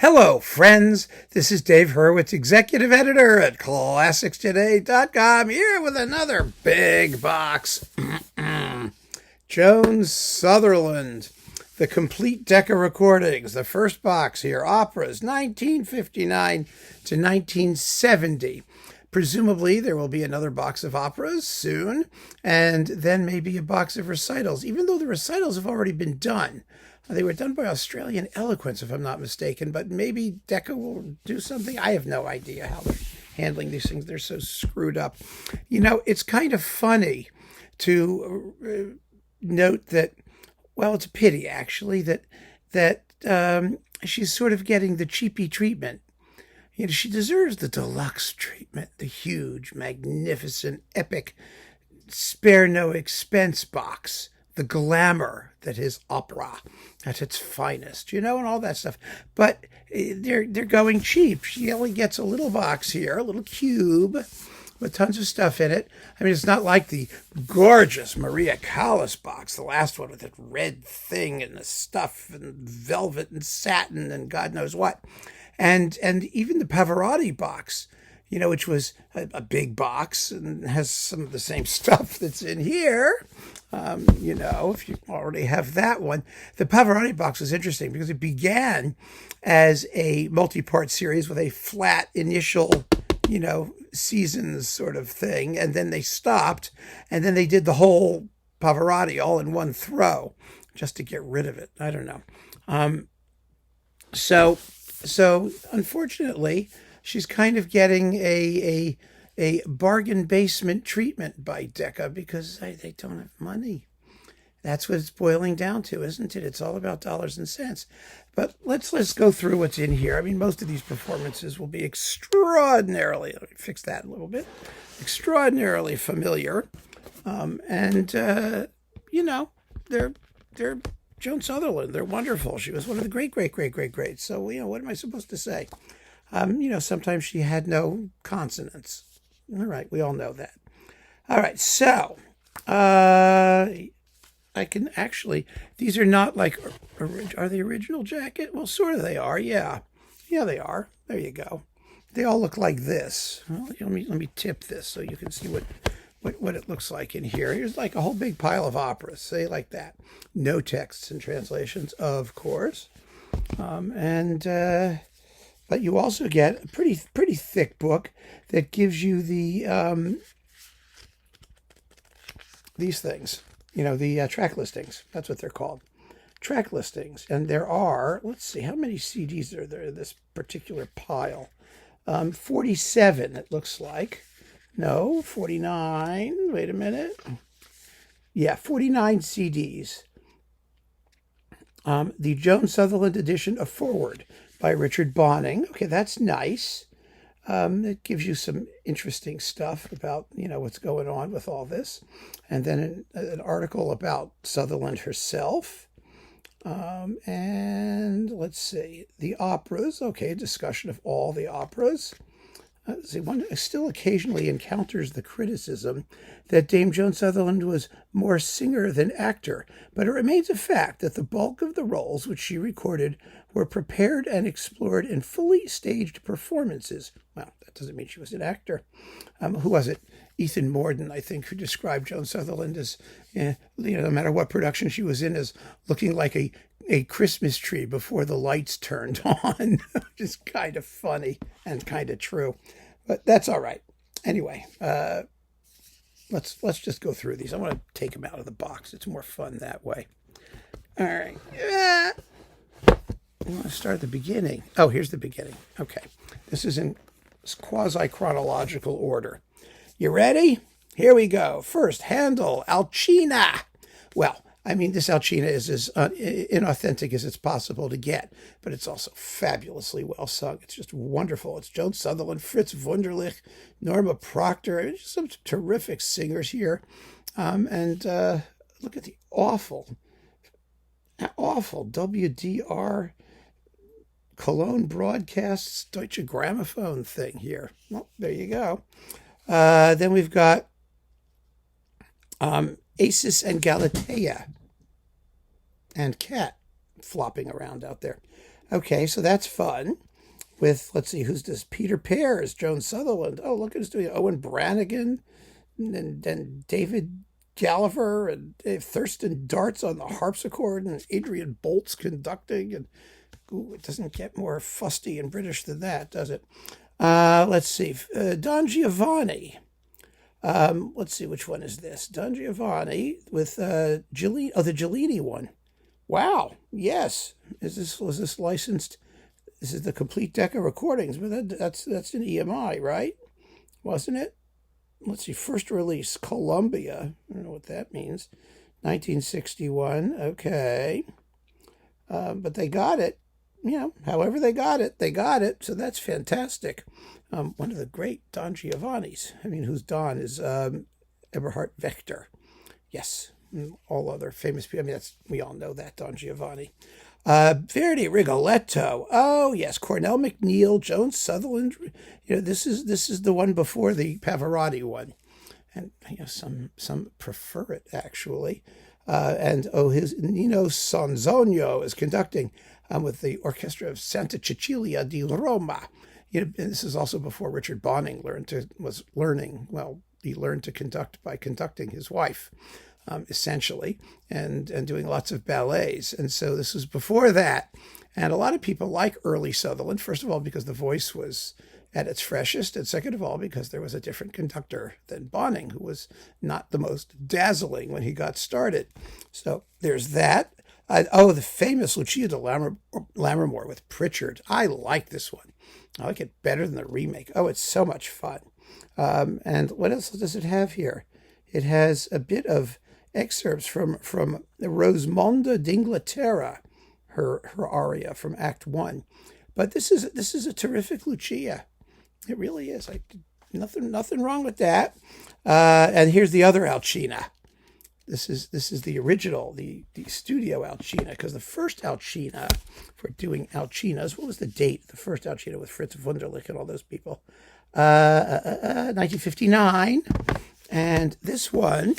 Hello, friends. This is Dave Hurwitz, executive editor at ClassicsToday.com, here with another big box. Joan Sutherland, the complete Decca recordings, the first box here, operas, 1959 to 1970. Presumably, there will be another box of operas soon, and then maybe a box of recitals, even though the recitals have already been done. They were done by Australian Eloquence, if I'm not mistaken, but maybe Decca will do something. I have no idea how they're handling these things. They're so screwed up. You know, it's kind of funny to note that, well, it's a pity, actually, that she's sort of getting the cheapy treatment. You know, she deserves the deluxe treatment, the huge, magnificent, epic, spare no expense box, the glamour that is opera at its finest, you know, and all that stuff. But they're going cheap. She only gets a little box here, a little cube with tons of stuff in it. I mean, it's not like the gorgeous Maria Callas box, the last one with that red thing and the stuff and velvet and satin and God knows what. And even the Pavarotti box, you know, which was a big box and has some of the same stuff that's in here. You know, if you already have that one. The Pavarotti box is interesting because it began as a multi-part series with a flat initial, you know, seasons sort of thing. And then they stopped. And then they did the whole Pavarotti all in one throw just to get rid of it. I don't know. So unfortunately, she's kind of getting a bargain basement treatment by Decca because they don't have money. That's what it's boiling down to, isn't it? It's all about dollars and cents. But let's go through what's in here. I mean, most of these performances will be extraordinarily, let me fix that a little bit, extraordinarily familiar. You know, they're Joan Sutherland. They're wonderful. She was one of the greats. So, you know, what am I supposed to say? You know, sometimes she had no consonants. All right, we all know that. All right, so I can actually, these are not like, are they original jacket? Well, sort of they are, yeah. Yeah, they are. There you go. They all look like this. Well, let me tip this so you can see what it looks like in here. Here's like a whole big pile of operas, say like that. No texts and translations, of course. But you also get a pretty thick book that gives you the these things, you know, the track listings. That's what they're called, track listings. And there are, let's see, how many CDs are there in this particular pile? 47, it looks like. No, 49. Wait a minute. Yeah, 49 CDs. The Joan Sutherland edition of Forward by Richard Bonning. Okay, that's nice. It gives you some interesting stuff about, you know, what's going on with all this. And then an article about Sutherland herself. And let's see, the operas. Okay, a discussion of all the operas. One still occasionally encounters the criticism that Dame Joan Sutherland was more singer than actor, but it remains a fact that the bulk of the roles which she recorded were prepared and explored in fully staged performances. Well, that doesn't mean she was an actor. Who was it? Ethan Morden, I think, who described Joan Sutherland as, you know, no matter what production she was in, as looking like a Christmas tree before the lights turned on, which is kind of funny and kind of true, but that's all right. Anyway, let's just go through these. I want to take them out of the box. It's more fun that way. All right. I want to start at the beginning. Oh, here's the beginning. Okay. This is in quasi-chronological order. You ready? Here we go. First, Handel, Alcina. Well, I mean, this Alcina is as inauthentic as it's possible to get, but it's also fabulously well sung. It's just wonderful. It's Joan Sutherland, Fritz Wunderlich, Norma Proctor. Just some terrific singers here. And look at the awful WDR Cologne Broadcasts Deutsche Grammophon thing here. Well, there you go. Then we've got Acis and Galatea and Cat flopping around out there. Okay, so that's fun. With, let's see, who's this? Peter Pears, Joan Sutherland. Oh, look at us doing Owen Brannigan and David Gallagher and Thurston Darts on the harpsichord and Adrian Bolt's conducting. And ooh, it doesn't get more fusty and British than that, does it? Let's see. Don Giovanni. Let's see, which one is this? Don Giovanni with Gellini. Oh, the Gellini one. Wow. Yes. Was this licensed? This is the complete deck of recordings, but that's an EMI, right? Wasn't it? Let's see. First release, Columbia. I don't know what that means. 1961. Okay. But they got it. However they got it. So that's fantastic. One of the great Don Giovannis. I mean, who's Don is Eberhard Wechter. Yes. All other famous people. I mean, we all know that, Don Giovanni. Verdi, Rigoletto. Oh yes, Cornell McNeil, Joan Sutherland. This is the one before the Pavarotti one, and some prefer it actually. And his Nino Sonzogno is conducting with the Orchestra of Santa Cecilia di Roma. And this is also before Richard Bonning he learned to conduct by conducting his wife. Essentially, and doing lots of ballets. And so this was before that. And a lot of people like early Sutherland, first of all, because the voice was at its freshest, and second of all, because there was a different conductor than Bonning, who was not the most dazzling when he got started. So there's that. The famous Lucia de Lammermoor with Pritchard. I like this one. I like it better than the remake. Oh, it's so much fun. And what else does it have here? It has a bit of excerpts from Rosemonde d'Inghilterra, her aria from Act 1. But this is a terrific Lucia. It really is. Nothing wrong with that. And here's the other Alcina. This is the original, the studio Alcina, because the first Alcina for doing Alcinas, what was the date? The first Alcina with Fritz Wunderlich and all those people. 1959. And this one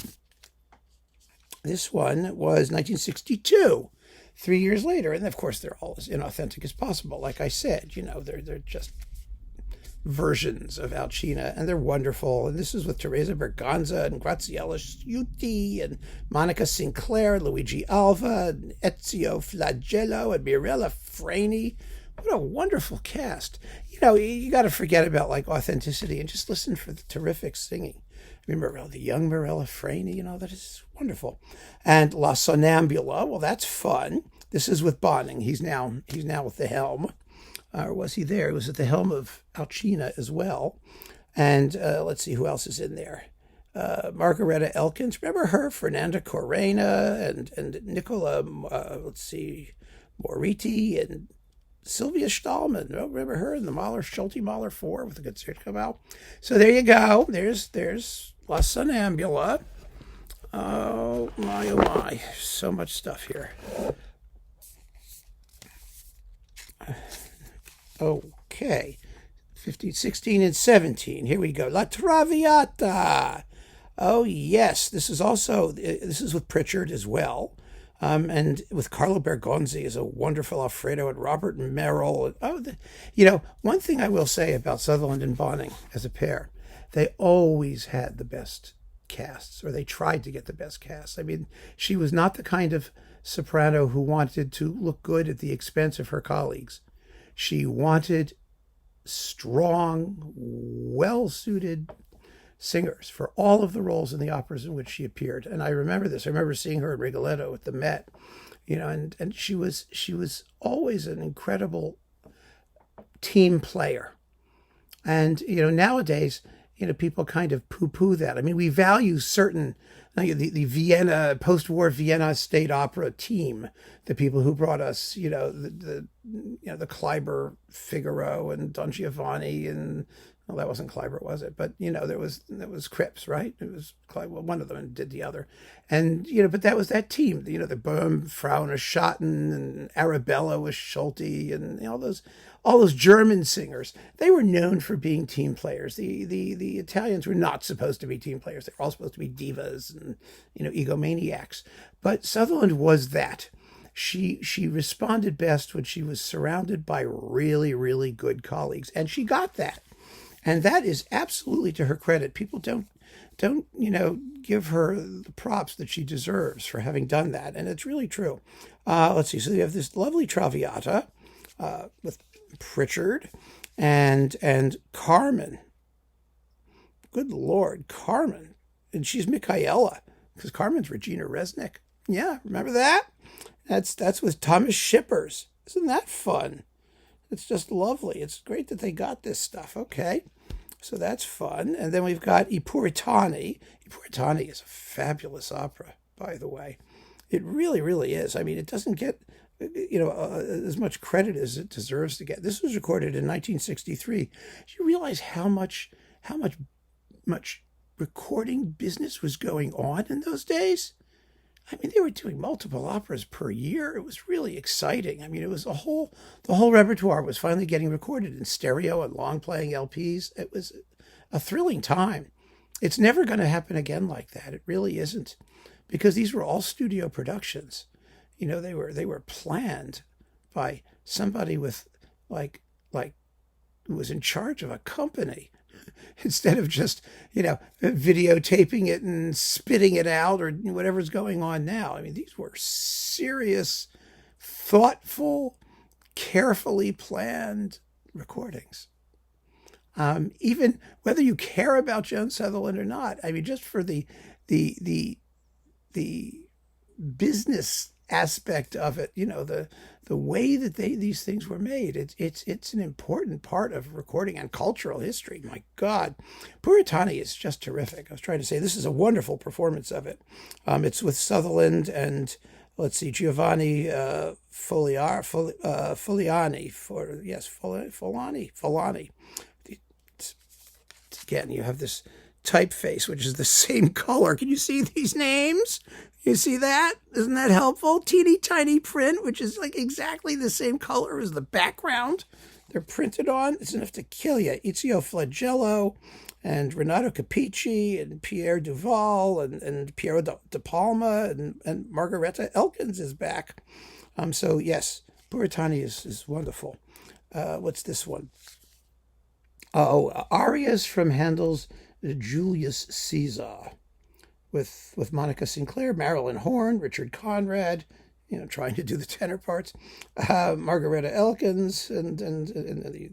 was 1962, 3 years later. And of course, they're all as inauthentic as possible. Like I said, they're just versions of Alcina, and they're wonderful. And this is with Teresa Berganza and Graziella Sciuti and Monica Sinclair, Luigi Alva, and Ezio Flagello, and Mirella Freni. What a wonderful cast. You got to forget about authenticity and just listen for the terrific singing. Remember the young Mirella Freni, that is wonderful. And La Sonnambula, well, that's fun. This is with Bonning. He's now with the helm. Or was he there? He was at the helm of Alcina as well. And let's see who else is in there. Margareta Elkins, remember her? Fernanda Corena and Nicola, Moriti and Sylvia Stahlman. Remember her in the Schulte-Mahler 4 with the Concertgebouw? So there you go. There's La Sonnambula. Oh my. So much stuff here. Okay. 15, 16, and 17. Here we go. La Traviata. Oh, yes. This is with Pritchard as well. And with Carlo Bergonzi is a wonderful Alfredo, and Robert Merrill. One thing I will say about Sutherland and Bonning as a pair, they always had the best casts, or they tried to get the best casts. I mean, she was not the kind of soprano who wanted to look good at the expense of her colleagues. She wanted strong, well-suited singers for all of the roles in the operas in which she appeared. And I remember this. I remember seeing her in Rigoletto at the Met, and she was always an incredible team player. And, nowadays, people kind of poo-poo that. I mean, we value certain, the Vienna, post-war Vienna State Opera team, the people who brought us, the Kleiber Figaro and Don Giovanni and, well, that wasn't Kleiber, was it? But, there was Cripps, right? It was one of them and did the other. And, but that was that team, the Böhm, Frauner, Schotten, and Arabella with Schulte, and all those German singers. They were known for being team players. The Italians were not supposed to be team players. They were all supposed to be divas and, egomaniacs. But Sutherland was that. she responded best when she was surrounded by really, really good colleagues, and she got that. And that is absolutely to her credit. People don't give her the props that she deserves for having done that, and it's really true. Let's see. So we have this lovely Traviata with Pritchard and Carmen. Good Lord, Carmen, and she's Michaela, because Carmen's Regina Resnick. Yeah, remember that? That's with Thomas Shippers. Isn't that fun? It's just lovely. It's great that they got this stuff. Okay. So that's fun. And then we've got I Puritani. I Puritani is a fabulous opera, by the way. It really, really is. I mean, it doesn't get, as much credit as it deserves to get. This was recorded in 1963. Do you realize how much recording business was going on in those days? I mean, they were doing multiple operas per year. It was really exciting. I mean, it was the whole repertoire was finally getting recorded in stereo and long playing LPs. It was a thrilling time. It's never going to happen again like that. It really isn't, because these were all studio productions. They were planned by somebody with like who was in charge of a company, instead of just, videotaping it and spitting it out or whatever's going on now. I mean, these were serious, thoughtful, carefully planned recordings. Even whether you care about Joan Sutherland or not, I mean, just for the business aspect of it, the way that these things were made, it's an important part of recording and cultural history. My God, Puritani is just terrific. I was trying to say this is a wonderful performance of it. It's with Sutherland and let's see, Giovanni Fulani. Again, you have this typeface, which is the same color. Can you see these names? You see that? Isn't that helpful? Teeny tiny print, which is like exactly the same color as the background they're printed on. It's enough to kill you. Ezio Flagello and Renato Capici and Pierre Duval and Piero de Palma and Margareta Elkins is back. So yes, Puritani is wonderful. What's this one? Arias from Handel's Julius Caesar, with Monica Sinclair, Marilyn Horne, Richard Conrad, trying to do the tenor parts, Margareta Elkins, and the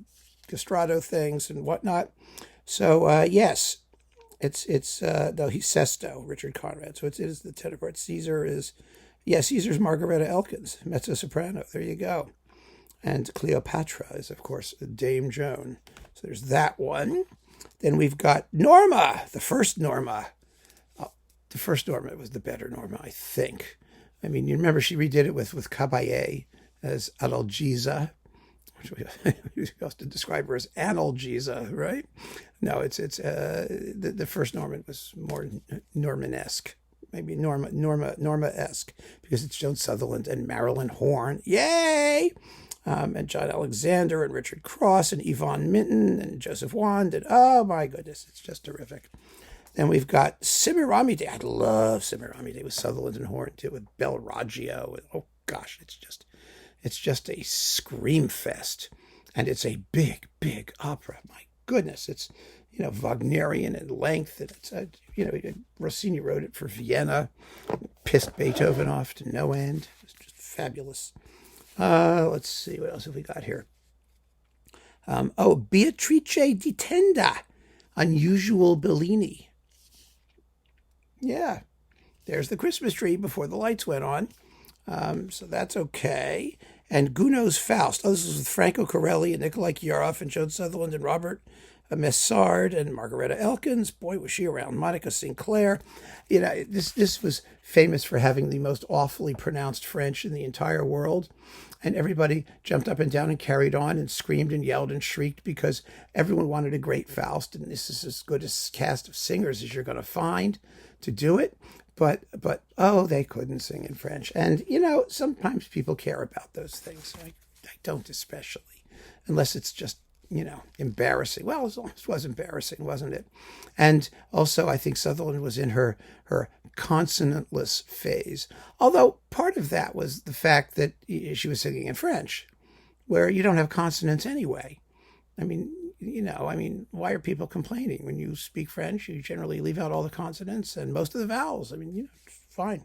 castrato things and whatnot. So yes, it's no, he's Sesto, Richard Conrad. So it is the tenor part. Caesar's Margareta Elkins, mezzo soprano. There you go. And Cleopatra is, of course, Dame Joan. So there's that one. Then we've got Norma, the first Norma. The first Norma was the better Norma, I think. I mean, you remember she redid it with Caballé as Adalgisa, which we used to describe her as analgesia, right? No, it's the first Norman was more Norman-esque, maybe Norma-esque, because it's Joan Sutherland and Marilyn Horne. Yay! And John Alexander and Richard Cross and Yvonne Minton and Joseph Wand. And oh my goodness, it's just terrific. Then we've got Semiramide. I love Semiramide with Sutherland and Horne too, with Bel Raggio. And, oh gosh, it's just a scream fest. And it's a big, big opera. My goodness, it's, Wagnerian in length. And it's, Rossini wrote it for Vienna, pissed Beethoven off to no end. It's just fabulous. Let's see, what else have we got here? Beatrice di Tenda, Unusual Bellini. Yeah, there's the Christmas tree before the lights went on. So that's okay. And Gounod's Faust. This is with Franco Corelli and Nikolai Kierov and Joan Sutherland and Robert Messard and Margareta Elkins. Boy, was she around. Monica Sinclair. This was famous for having the most awfully pronounced French in the entire world. And everybody jumped up and down and carried on and screamed and yelled and shrieked because everyone wanted a great Faust. And this is as good a cast of singers as you're going to find to do it. But they couldn't sing in French. And, sometimes people care about those things. I don't especially, unless it's just embarrassing. Well, it almost was embarrassing, wasn't it? And also, I think Sutherland was in her consonantless phase. Although part of that was the fact that she was singing in French, where you don't have consonants anyway. I mean, why are people complaining? When you speak French, you generally leave out all the consonants and most of the vowels. I mean, it's fine.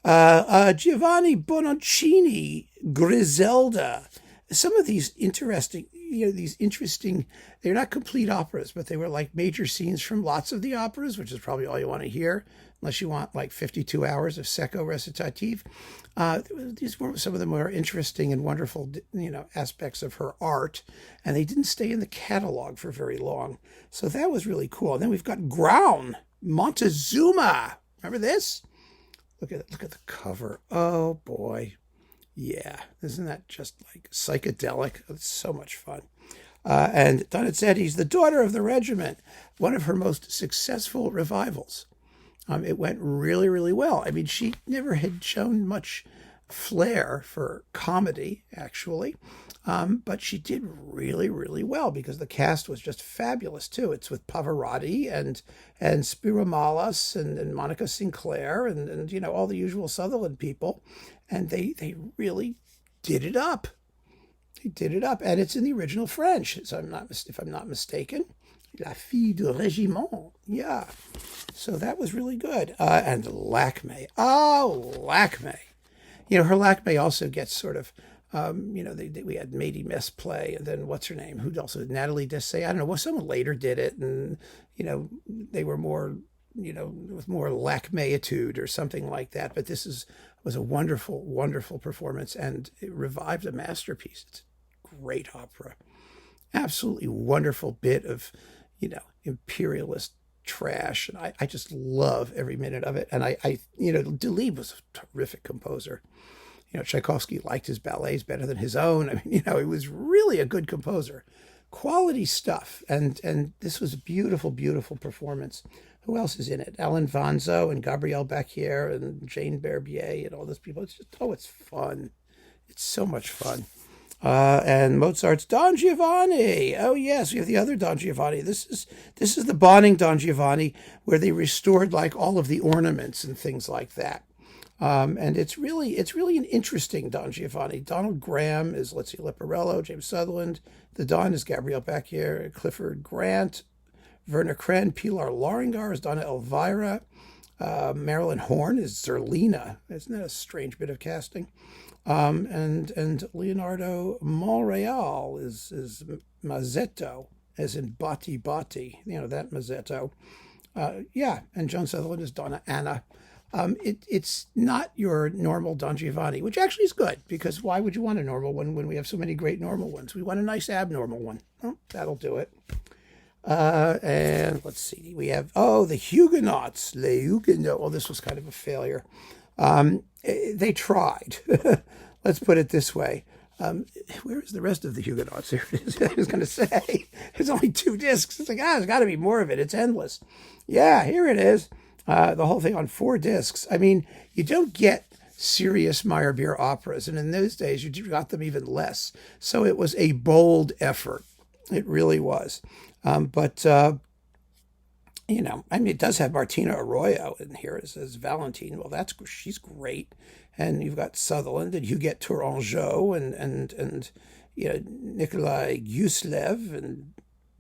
Giovanni Bononcini, Griselda. Some of these interesting, they're not complete operas, but they were like major scenes from lots of the operas, which is probably all you want to hear, unless you want like 52 hours of secco recitative. These were some of the more interesting and wonderful, aspects of her art, and they didn't stay in the catalog for very long. So that was really cool. And then we've got Graun, Montezuma. Remember this? Look at the cover. Oh boy. Yeah, isn't that just like psychedelic? It's so much fun. And Donizetti's The Daughter of the Regiment, one of her most successful revivals. It went really, really well. I mean, she never had shown much flair for comedy, actually, but she did really, really well because the cast was just fabulous too. It's with Pavarotti and Spiromalas and Monica Sinclair and all the usual Sutherland people, and they really did it up. They did it up, and it's in the original French, if I'm not mistaken. La fille de régiment, yeah. So that was really good. And Lacme, Lacme. Her Lacme also gets sort of, we had Mady Mess play, and then what's her name? Who also, Natalie Dessay, I don't know, well, someone later did it, and, they were more, with more Lacmeitude or something like that. But this was a wonderful, wonderful performance, and it revived a masterpiece. It's a great opera. Absolutely wonderful bit of, imperialist trash. And I just love every minute of it. And Delibes was a terrific composer. Tchaikovsky liked his ballets better than his own. I mean, he was really a good composer. Quality stuff. And this was a beautiful, beautiful performance. Who else is in it? Alan Vanzo and Gabrielle Bacquier and Jane Berbier and all those people. It's just, it's fun. It's so much fun. And Mozart's Don Giovanni. Oh yes, we have the other Don Giovanni. This is the Bonning Don Giovanni, where they restored like all of the ornaments and things like that. And it's really an interesting Don Giovanni. Donald Graham is, Leporello, James Sutherland. The Don is Gabrielle Bacquier, Clifford Grant, Werner Krenn, Pilar Loringar is Donna Elvira. Marilyn Horne is Zerlina. Isn't that a strange bit of casting? And Leonardo Monreal is Mazzetto, as in Batti Batti, that Mazzetto. And Joan Sutherland is Donna Anna. It's not your normal Don Giovanni, which actually is good, because why would you want a normal one when we have so many great normal ones? We want a nice abnormal one. Oh, that'll do it. And let's see, we have, the Huguenots, Les Huguenots. Oh, this was kind of a failure. They tried. Let's put it this way. Where is the rest of the Huguenots? Here it is. I was going to say, there's only 2 discs. It's like, there's got to be more of it. It's endless. Yeah, here it is. The whole thing on 4 discs. I mean, you don't get serious Meyerbeer operas, and in those days, you got them even less. So it was a bold effort. It really was. It does have Martina Arroyo in here as Valentine. Well, she's great. And you've got Sutherland and Huguette Tourangeau and Nikolai Guslev and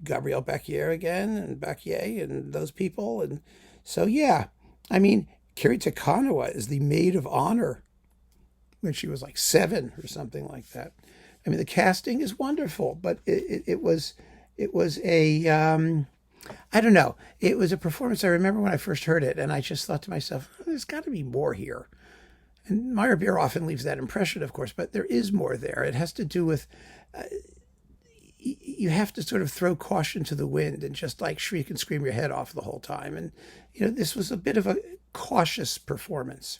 Gabrielle Bacquier again and Bacquier and those people. And so, Kiri Takanawa is the maid of honor when she was like 7 or something like that. I mean, the casting is wonderful, but it was a, I don't know. It was a performance. I remember when I first heard it, and I just thought to myself, there's got to be more here. And Meyerbeer often leaves that impression, of course, but there is more there. It has to do with, you have to sort of throw caution to the wind and just like shriek and scream your head off the whole time. And, this was a bit of a cautious performance.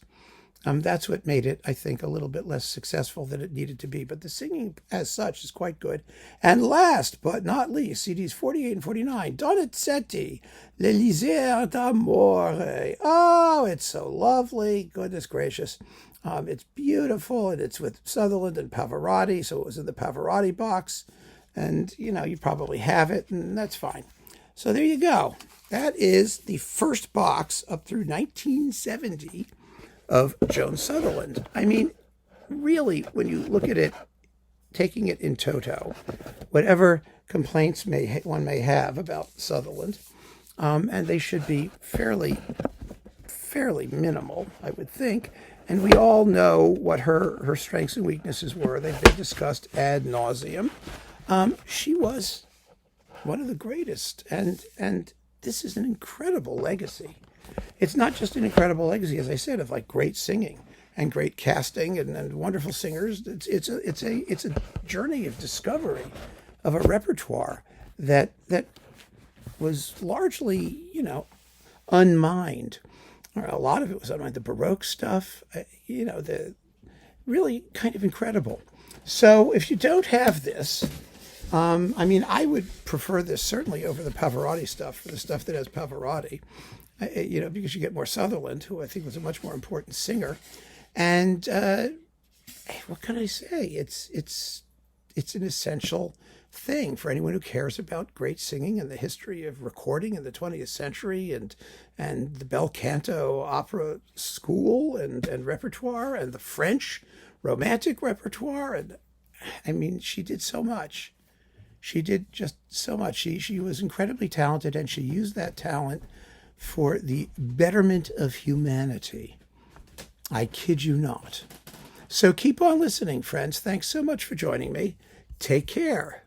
That's what made it, I think, a little bit less successful than it needed to be. But the singing as such is quite good. And last but not least, CDs 48 and 49, Donizetti, L'Elysée d'Amore. Oh, it's so lovely. Goodness gracious. It's beautiful, and it's with Sutherland and Pavarotti, so it was in the Pavarotti box. And, you probably have it, and that's fine. So there you go. That is the first box up through 1970 of Joan Sutherland. I mean, really, when you look at it, taking it in toto, whatever complaints one may have about Sutherland, and they should be fairly minimal, I would think. And we all know what her strengths and weaknesses were. They've been discussed ad nauseum. She was one of the greatest, and this is an incredible legacy. It's not just an incredible legacy, as I said, of like great singing and great casting and wonderful singers. It's a journey of discovery of a repertoire that was largely, unmined. A lot of it was unmined. The baroque stuff, the really kind of incredible. So if you don't have this, I would prefer this certainly over the Pavarotti stuff, for the stuff that has Pavarotti, because you get more Sutherland, who I think was a much more important singer. And what can I say? It's an essential thing for anyone who cares about great singing and the history of recording in the 20th century and the bel canto opera school and repertoire and the French romantic repertoire. And she did so much. She did just so much. She was incredibly talented, and she used that talent for the betterment of humanity. I kid you not. So keep on listening, friends. Thanks so much for joining me. Take care.